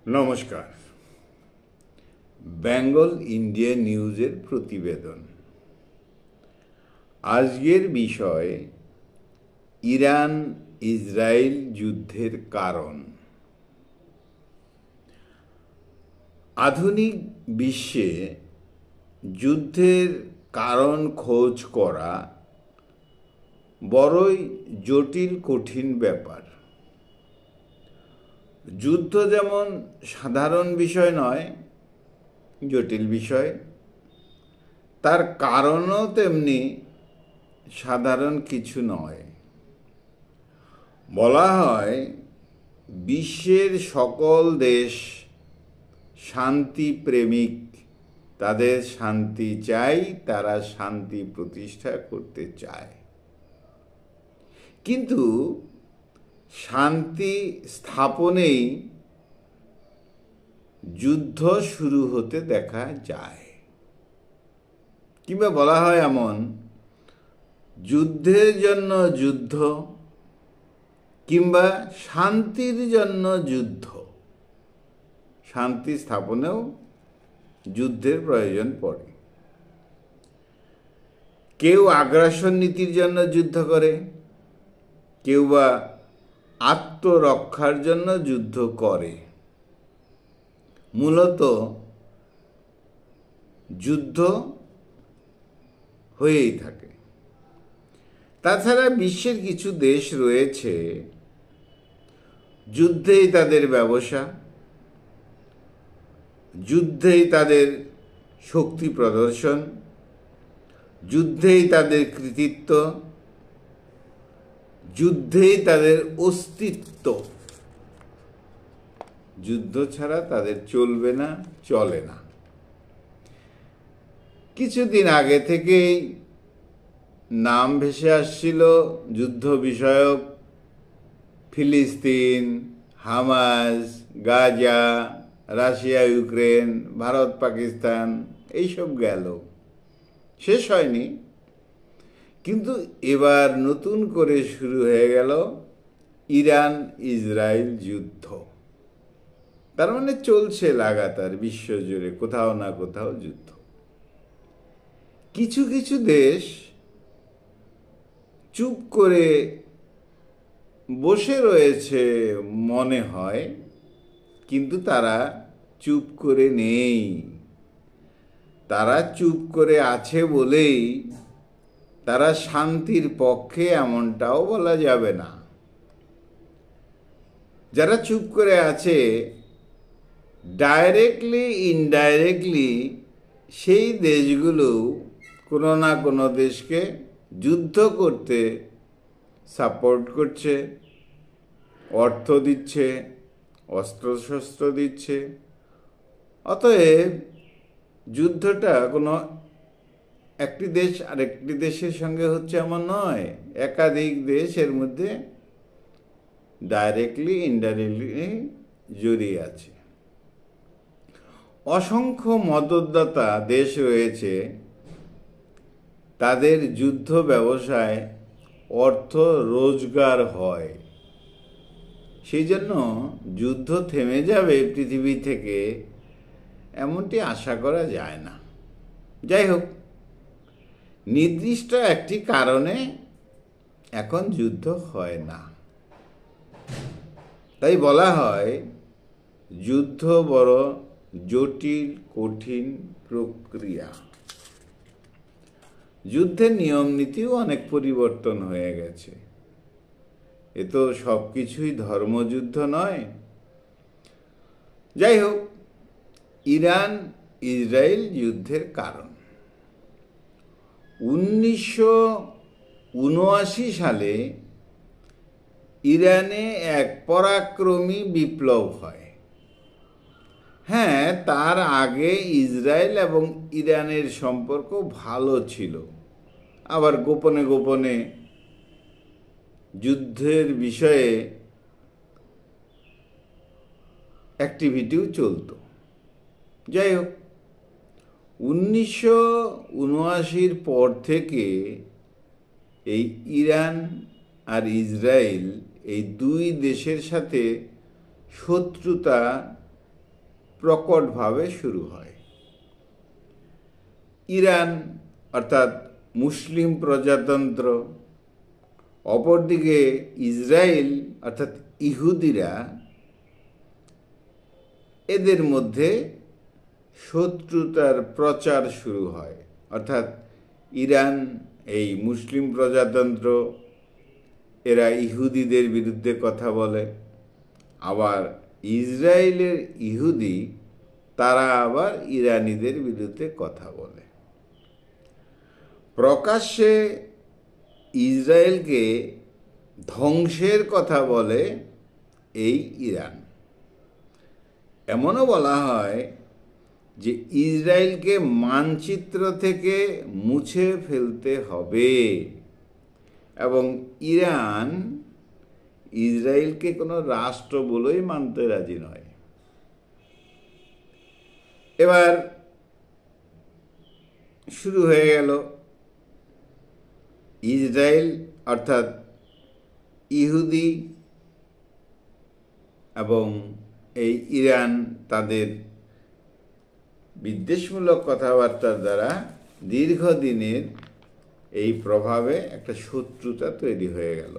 নমস্কার। বেঙ্গল ইন্ডিয়া নিউজের প্রতিবেদন। আজকের বিষয় ইরান ইসরায়েল যুদ্ধের কারণ। আধুনিক বিশ্বে যুদ্ধের কারণ খোঁজ করা বড়ই জটিল কঠিন ব্যাপার। যুদ্ধ যেমন সাধারণ বিষয় নয়, জটিল বিষয়, তার কারণও তেমনি সাধারণ কিছু নয়। বলা হয় বিশ্বের সকল দেশ শান্তি প্রেমিক, তাদের শান্তি চাই, তারা শান্তি প্রতিষ্ঠা করতে চায়। কিন্তু শান্তি স্থাপনেই যুদ্ধ শুরু হতে দেখা যায়। কিংবা বলা হয় এমন, যুদ্ধের জন্য যুদ্ধ কিংবা শান্তির জন্য যুদ্ধ, শান্তি স্থাপনেও যুদ্ধের প্রয়োজন পড়ে। কেউ আগ্রাসন নীতির জন্য যুদ্ধ করে, কেউ বা আত্মরক্ষার জন্য যুদ্ধ করে। মূলত যুদ্ধ হয়েই থাকে। তাছাড়া বিশ্বের কিছু দেশ রয়েছে, যুদ্ধেই তাদের ব্যবসা, যুদ্ধেই তাদের শক্তি প্রদর্শন, যুদ্ধেই তাদের কৃতিত্ব, যুদ্ধেই তাদের অস্তিত্ব। যুদ্ধ ছাড়া তাদের চলবে না, চলে না। কিছুদিন আগে থেকেই নাম ভেসে আসছিল যুদ্ধ বিষয়ক, ফিলিস্তিন, Hamas, Gaza, Russia Ukraine, Bharat Pakistan, এইসব গেল, শেষ হয়নি। কিন্তু এবার নতুন করে শুরু হয়ে গেল ইরান ইসরায়েল যুদ্ধ। তার মানে চলছে লাগাতার বিশ্বজুড়ে কোথাও না কোথাও যুদ্ধ। কিছু কিছু দেশ চুপ করে বসে রয়েছে মনে হয়, কিন্তু তারা চুপ করে নেই। তারা চুপ করে আছে বলেই তারা শান্তির পক্ষে, এমনটাও বলা যাবে না। যারা চুপ করে আছে, ডাইরেক্টলি ইনডাইরেক্টলি সেই দেশগুলো কোনো না কোনো দেশকে যুদ্ধ করতে সাপোর্ট করছে, অর্থ দিচ্ছে, অস্ত্রশস্ত্র দিচ্ছে। অতএব যুদ্ধটা কোনো একটি দেশ আরেকটি দেশের সঙ্গে হচ্ছে এমন নয়, একাধিক দেশ এর মধ্যে ডাইরেক্টলি ইনডাইরেক্টলি জড়িয়ে আছে। অসংখ্য মদতদাতা দেশ রয়েছে, তাদের যুদ্ধ ব্যবসায় অর্থ রোজগার হয়। সেই জন্য যুদ্ধ থেমে যাবে পৃথিবী থেকে এমনটি আশা করা যায় না। যাই হোক, নির্দিষ্ট একটি কারণে এখন যুদ্ধ হয় না। তাই বলা হয় যুদ্ধ বড় জটিল কঠিন প্রক্রিয়া। যুদ্ধের নিয়ম নীতিও অনেক পরিবর্তন হয়ে গেছে। এ তো সব কিছুই ধর্মযুদ্ধ নয়। যাই হোক, ইরান ইসরায়েল যুদ্ধের কারণ। 1979 সালে ইরানে এক পরাক্রমী বিপ্লব হয়। হ্যাঁ, তার আগে ইসরায়েল এবং ইরানের সম্পর্ক ভালো ছিল, আবার গোপনে গোপনে যুদ্ধের বিষয়ে অ্যাক্টিভিটিও চলত। যাই হোক, 1979 পর থেকে এই ইরান আর ইসরায়েল, এই দুই দেশের সাথে শত্রুতা প্রকটভাবে শুরু হয়। ইরান অর্থাৎ মুসলিম প্রজাতন্ত্র, অপরদিকে ইসরায়েল অর্থাৎ ইহুদিরা, এদের মধ্যে শত্রুতার প্রচার শুরু হয়। অর্থাৎ ইরান, এই মুসলিম প্রজাতন্ত্র, এরা ইহুদিদের বিরুদ্ধে কথা বলে, আবার ইসরায়েলের ইহুদি তারা আবার ইরানিদের বিরুদ্ধে কথা বলে। প্রকাশ্যে ইসরায়েলকে ধ্বংসের কথা বলে এই ইরান। এমনও বলা হয় যে ইসরায়েলকে মানচিত্র থেকে মুছে ফেলতে হবে, এবং ইরান ইসরায়েলকে কোনো রাষ্ট্র বলেই মানতে রাজি নয়। এবার শুরু হয়ে গেল ইসরায়েল অর্থাৎ ইহুদি এবং এই ইরান তাদের বিদ্বেষমূলক কথাবার্তার দ্বারা দীর্ঘদিনের এই প্রভাবে একটা শত্রুতা তৈরি হয়ে গেল।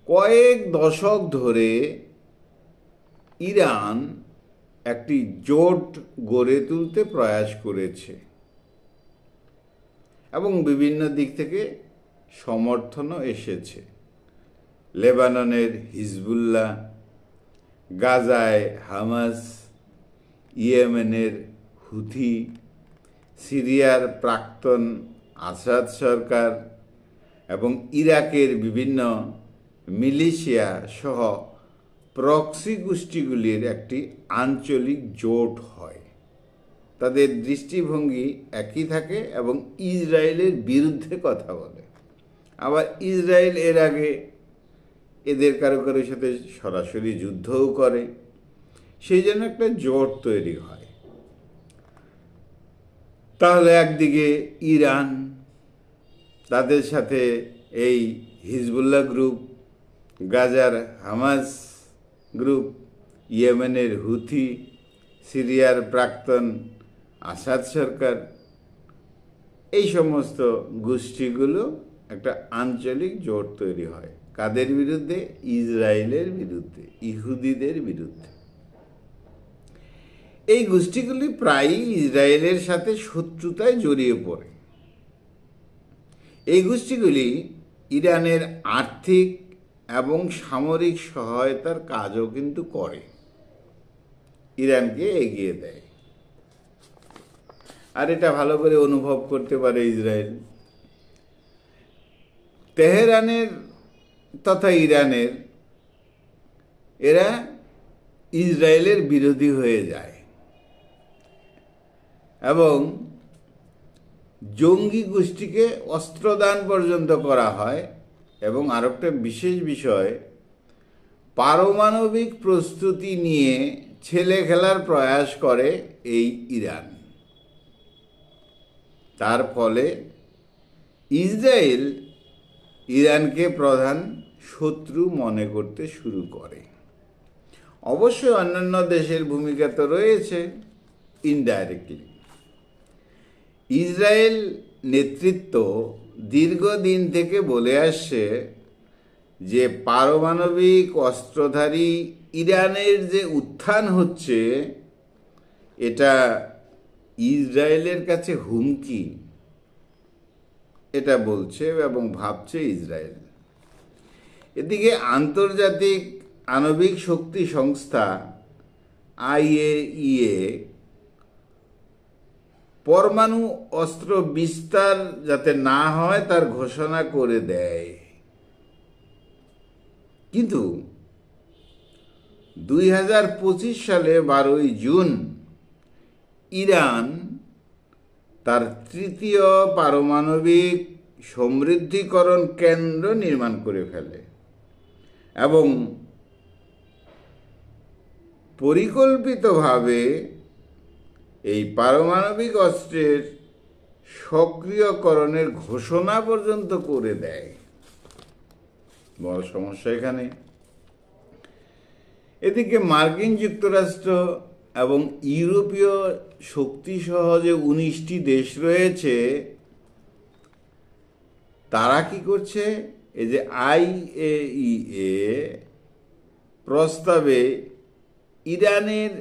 কয়েক দশক ধরে ইরান একটি জোট গড়ে তুলতে প্রয়াস করেছে এবং বিভিন্ন দিক থেকে সমর্থনও এসেছে। লেবাননের হিজবুল্লাহ, গাজায় হামাস, ইয়েমেনের হুথি, সিরিয়ার প্রাক্তন আসাদ সরকার এবং ইরাকের বিভিন্ন মিলিশিয়া সহ প্রক্সি গোষ্ঠীগুলির একটি আঞ্চলিক জোট হয়। তাদের দৃষ্টিভঙ্গি একই থাকে এবং ইসরায়েলের বিরুদ্ধে কথা বলে। আবার ইসরায়েল এর আগে এদের কারো কারোর সাথে সরাসরি যুদ্ধও করে, সেই জন্য একটা জোট তৈরি হয়। তাহলে একদিকে ইরান, তাদের সাথে এই হিজবুল্লাহ গ্রুপ, গাজার হামাস গ্রুপ, ইয়েমেনের হুথি, সিরিয়ার প্রাক্তন আসাদ সরকার, এই সমস্ত গোষ্ঠীগুলো একটা আঞ্চলিক জোট তৈরি হয়। কাদের বিরুদ্ধে? ইসরায়েলের বিরুদ্ধে, ইহুদিদের বিরুদ্ধে। এই গোষ্ঠীগুলি প্রায়ই ইসরায়েলের সাথে শত্রুতায় জড়িয়ে পড়ে। এই গোষ্ঠীগুলি ইরানের আর্থিক এবং সামরিক সহায়তার কাজও কিন্তু করে, ইরানকে এগিয়ে দেয়। আর এটা ভালো করে অনুভব করতে পারে ইসরায়েল। তেহরানের তথা ইরানের এরা ইসরায়েলের বিরোধী হয়ে যায় এবং জঙ্গি গোষ্ঠীকে অস্ত্রদান পর্যন্ত করা হয়। এবং আরেকটা বিশেষ বিষয়, পারমাণবিক প্রস্তুতি নিয়ে ছেলে খেলার প্রয়াস করে এই ইরান। তার ফলে ইসরায়েল ইরানকে প্রধান শত্রু মনে করতে শুরু করে। অবশ্যই অন্যান্য দেশের ভূমিকা তো রয়েছে ইনডাইরেক্টলি। ইসরায়েল নেতৃত্ব দীর্ঘদিন থেকে বলে আসছে যে পারমাণবিক অস্ত্রধারী ইরানের যে উত্থান হচ্ছে, এটা ইসরায়েলের কাছে হুমকি, এটা বলছে এবং ভাবছে ইসরায়েল। এদিকে আন্তর্জাতিক আণবিক শক্তি সংস্থা IAEA পরমাণু অস্ত্র বিস্তার যাতে না হয় তার ঘোষণা করে দেয়, কিন্তু 2025 সালে 12 জুন ইরান তার তৃতীয় পারমাণবিক সমৃদ্ধিকরণ কেন্দ্র নির্মাণ করে ফেলে এবং পরিকল্পিতভাবে এই পারমাণবিক অস্ত্রের সক্রিয়করণের ঘোষণা পর্যন্ত করে দেয়। বড় সমস্যা এখানে। এদিকে মার্কিন যুক্তরাষ্ট্র এবং ইউরোপীয় শক্তিসহ যে 19টি দেশ রয়েছে তারা কি করছে, এই যে IAEA প্রস্তাবে ইরানের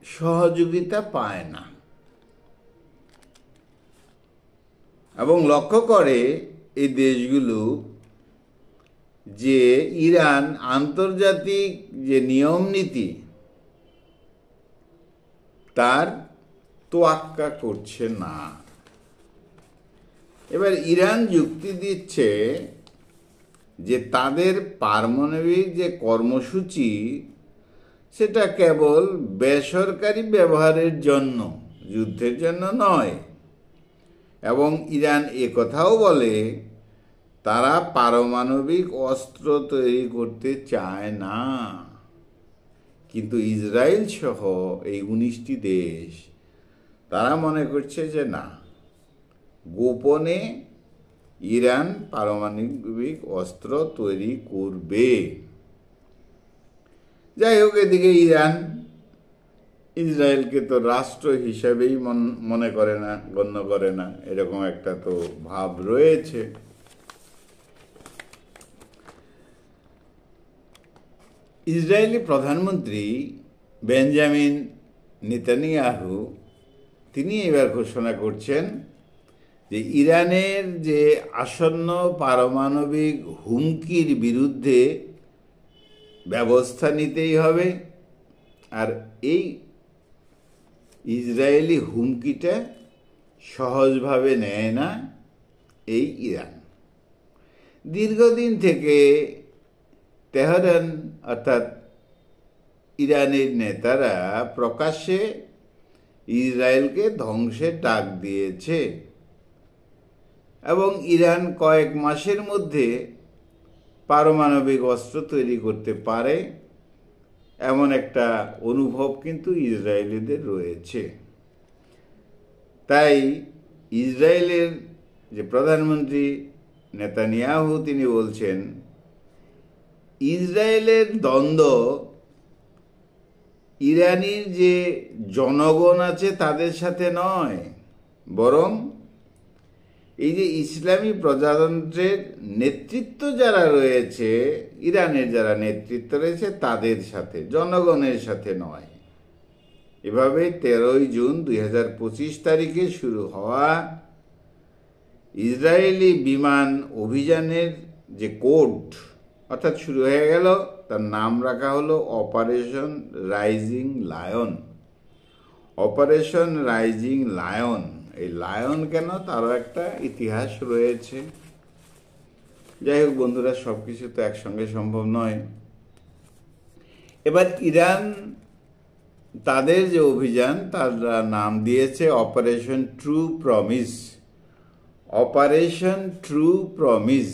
সহযোগিতা পায় না এবং লক্ষ্য করে এই দেশগুলো যে ইরান আন্তর্জাতিক যে নিয়ম নীতি তার তোয়াক্কা করছে না। এবার ইরান যুক্তি দিচ্ছে যে তাদের পারমাণবিক যে কর্মসূচি সেটা কেবল বেসরকারি ব্যবহারের জন্য, যুদ্ধের জন্য নয়। এবং ইরান একথাও বলে তারা পারমাণবিক অস্ত্র তৈরি করতে চায় না। কিন্তু ইসরায়েল সহ এই 19টি দেশ তারা মনে করছে যে না, গোপনে ইরান পারমাণবিক অস্ত্র তৈরি করবে। যাই হোক, এদিকে ইরান ইসরায়েলকে তো রাষ্ট্র হিসাবেই মনে করে না, গণ্য করে না, এরকম একটা তো ভাব রয়েছে। ইসরায়েলি প্রধানমন্ত্রী বেঞ্জামিন নেতানিয়াহু তিনি এবার ঘোষণা করছেন যে ইরানের যে আসন্ন পারমাণবিক হুমকির বিরুদ্ধে ব্যবস্থা নিতেই হবে। আর এই ইসরায়েলি হুমকিটা সহজভাবে নেয় না এই ইরান। দীর্ঘদিন থেকে তেহরান অর্থাৎ ইরানের নেতারা প্রকাশ্যে ইসরায়েলকে ধ্বংসের ডাক দিয়েছে এবং ইরান কয়েক মাসের মধ্যে পারমাণবিক অস্ত্র তৈরি করতে পারে এমন একটা অনুভব কিন্তু ইসরায়েলিদের রয়েছে। তাই ইসরায়েলের যে প্রধানমন্ত্রী নেতানিয়াহু তিনি বলছেন ইসরায়েলের দ্বন্দ্ব ইরানির যে জনগণ আছে তাদের সাথে নয়, বরং এই যে ইসলামী প্রজাতন্ত্রের নেতৃত্ব যারা রয়েছে, ইরানের যারা নেতৃত্ব রয়েছে তাদের সাথে, জনগণের সাথে নয়। এভাবে 13 জুন 2025 তারিখে শুরু হওয়া ইসরায়েলি বিমান অভিযানের যে কোড অর্থাৎ শুরু হয়ে গেল, তার নাম রাখা হলো operation rising lion. Operation rising lion, এই লায়ন কেন, তারও একটা ইতিহাস রয়েছে। যাই হোক বন্ধুরা, সব কিছু তো একসঙ্গে সম্ভব নয়। এবার ইরান তাদের যে অভিযান তারা নাম দিয়েছে operation true promise. Operation true promise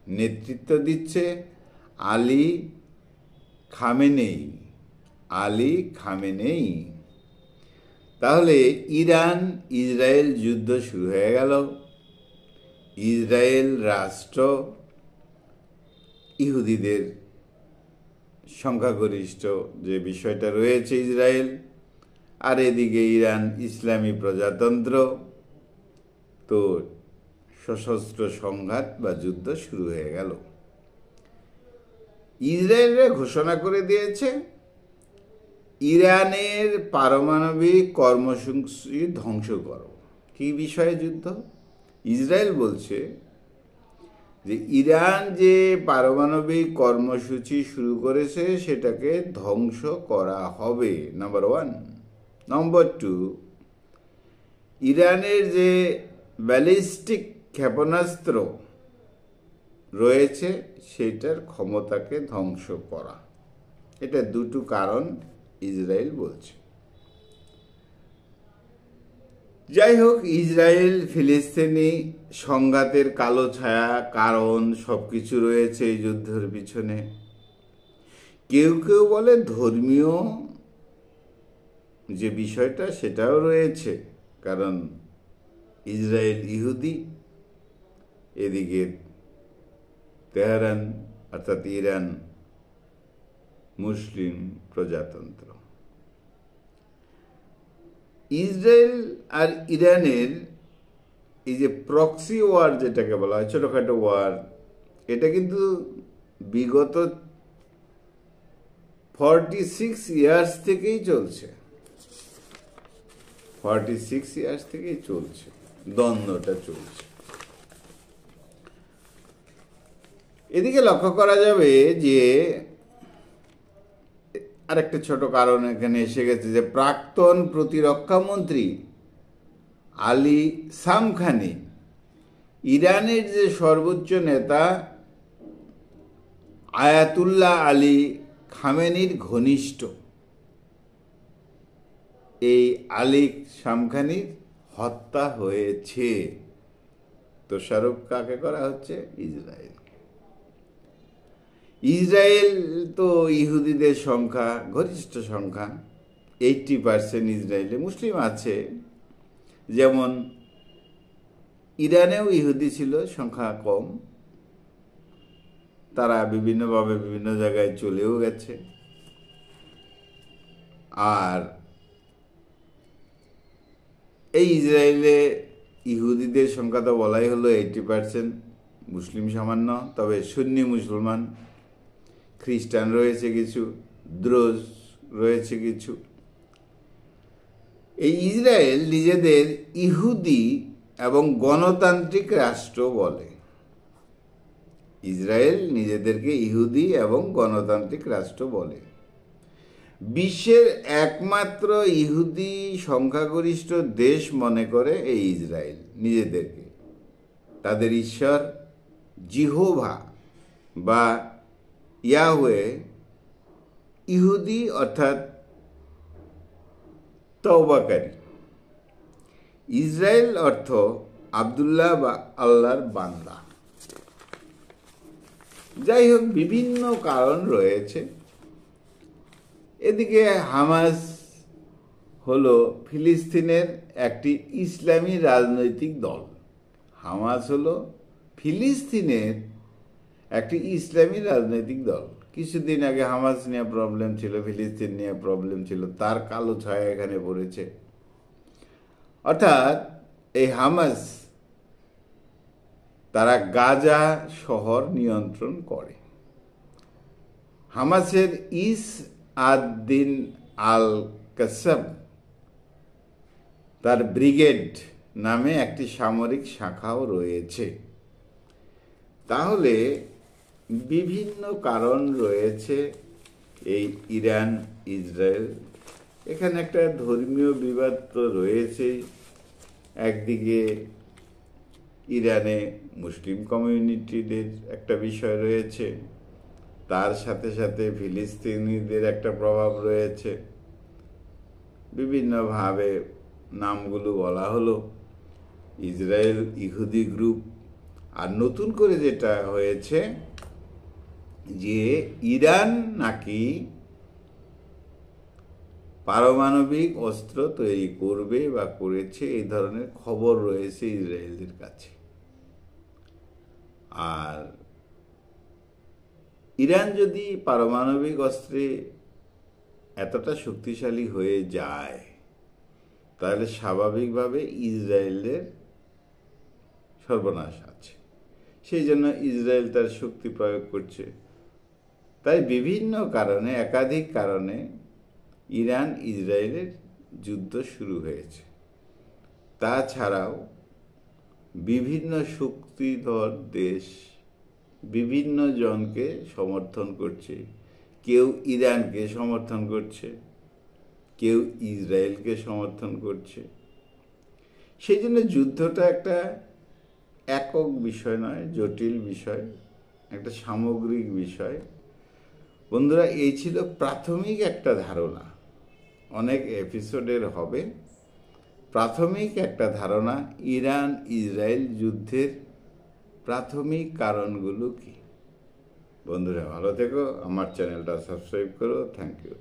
নেতৃত্ব দিচ্ছে আলী খামেনেই। Ali Khamenei. তাহলে ইরান ইসরায়েল যুদ্ধ শুরু হয়ে গেল। ইসরায়েল রাষ্ট্র ইহুদিদের সংখ্যাগরিষ্ঠ যে বিষয়টা রয়েছে ইসরায়েল, আর এদিকে ইরান ইসলামী প্রজাতন্ত্র, তো সশস্ত্র সংঘাত বা যুদ্ধ শুরু হয়ে গেল। ইসরায়েলরা ঘোষণা করে দিয়েছে ইরানের পারমাণবিক কর্মসূচি ধ্বংস করো। কি বিষয়ে যুদ্ধ? ইসরায়েল বলছে যে ইরান যে পারমাণবিক কর্মসূচি শুরু করেছে সেটাকে ধ্বংস করা হবে, নাম্বার 1। নম্বর 2, ইরানের যে ব্যালিস্টিক ক্ষেপণাস্ত্র রয়েছে সেটার ক্ষমতাকে ধ্বংস করা। এটা দুটো কারণ ইসরায়েল বলছে। যাই হোক, ইসরায়েল ফিলিস্তিনি সংঘাতের কালো ছায়া কারণ সবকিছু রয়েছে এই যুদ্ধের পিছনে। কেউ কেউ বলে ধর্মীয় যে বিষয়টা সেটাও রয়েছে, কারণ ইসরায়েল ইহুদি, এদিকে তেহরান অর্থাৎ ইরান মুসলিম প্রজাতন্ত্র। ইসরায়েল আর ইরানের এই যে প্রক্সি ওয়ার যেটাকে বলা হয়, ছোটোখাটো ওয়ার, এটা কিন্তু বিগত 46 ইয়ার্স থেকেই চলছে। 46 ইয়ার্স থেকেই চলছে, দ্বন্দ্বটা চলছে। এদিকে লক্ষ্য করা যাবে যে আরেকটা ছোট কারণ এখানে এসে গেছে, যে প্রাক্তন প্রতিরক্ষা মন্ত্রী আলী সামখানি ইরানের যে সর্বোচ্চ নেতা আয়াতুল্লাহ আলী খামেনির ঘনিষ্ঠ। এই আলী সামখানির হত্যা হয়েছে। দোষারোপ কাকে করা হচ্ছে? ইসরায়েল। ইসরায়েল তো ইহুদিদের সংখ্যা, গরিষ্ঠ সংখ্যা, 80% ইসরায়েলে মুসলিম আছে। যেমন ইরানেও ইহুদি ছিল, সংখ্যা কম, তারা বিভিন্নভাবে বিভিন্ন জায়গায় চলেও গেছে। আর এই ইসরায়েলে ইহুদিদের সংখ্যা তো বলাই হলো 80%, মুসলিম সামান্য, তবে সুন্নি মুসলমান, খ্রিস্টান রয়েছে কিছু, দ্রুজ রয়েছে কিছু। এই ইসরায়েল নিজেদের ইহুদি এবং গণতান্ত্রিক রাষ্ট্র বলে। ইসরায়েল নিজেদেরকে ইহুদি এবং গণতান্ত্রিক রাষ্ট্র বলে। বিশ্বের একমাত্র ইহুদি সংখ্যাগরিষ্ঠ দেশ মনে করে এই ইসরায়েল নিজেদেরকে। তাদের ঈশ্বর জিহোভা বা ইয়াহওয়ে ইহুদি, অর্থাৎ তওবাকারী। ইসরায়েল অর্থ আব্দুল্লাহ বা আল্লাহর বান্দা। যাই হোক, বিভিন্ন কারণ রয়েছে। এদিকে হামাস হলো ফিলিস্তিনের একটি ইসলামী রাজনৈতিক দল। হামাস হলো ফিলিস্তিনের একটি ইসলামী রাজনৈতিক দল। কিছুদিন আগে হামাস নিয়ে প্রবলেম ছিল, ফিলিস্তিন নিয়ে প্রবলেম ছিল, তার কালো ছায়া এখানে পড়েছে। অর্থাৎ এই হামাস, তারা গাজা শহর নিয়ন্ত্রণ করে। হামাসের ইস আদ-দিন আল কাসাম, তার ব্রিগেড নামে একটি সামরিক শাখাও রয়েছে। তাহলে বিভিন্ন কারণ রয়েছে এই ইরান ইসরায়েল। এখানে একটা ধর্মীয় বিবাদ তো রয়েছে। একদিকে ইরানে মুসলিম কমিউনিটিদের একটা বিষয় রয়েছে, তার সাথে সাথে ফিলিস্তিনিদের একটা প্রভাব রয়েছে। বিভিন্নভাবে নামগুলো বলা হলো। ইসরায়েল ইহুদি গ্রুপ। আর নতুন করে যেটা হয়েছে যে ইরান নাকি পারমাণবিক অস্ত্র তৈরি করবে বা করেছে, এই ধরনের খবর রয়েছে ইসরায়েলের কাছে। আর ইরান যদি পারমাণবিক অস্ত্রে এতটা শক্তিশালী হয়ে যায়, তাহলে স্বাভাবিকভাবে ইসরায়েলের সর্বনাশ আছে। সেই জন্য ইসরায়েল তার শক্তি প্রয়োগ করছে। তাই বিভিন্ন কারণে, একাধিক কারণে ইরান ইসরায়েলের যুদ্ধ শুরু হয়েছে। তাছাড়াও বিভিন্ন শক্তিধর দেশ বিভিন্ন জনকে সমর্থন করছে। কেউ ইরানকে সমর্থন করছে, কেউ ইসরায়েলকে সমর্থন করছে। সেই জন্য যুদ্ধটা একটা একক বিষয় নয়, জটিল বিষয়, একটা সামগ্রিক বিষয়। বন্ধুরা, এই ছিল প্রাথমিক একটা ধারণা, অনেক এপিসোডের হবে। প্রাথমিক একটা ধারণা ইরান ইসরায়েল যুদ্ধের প্রাথমিক কারণগুলো কি। বন্ধুরা ভালো থেকো, আমার চ্যানেলটা সাবস্ক্রাইব করো। Thank you.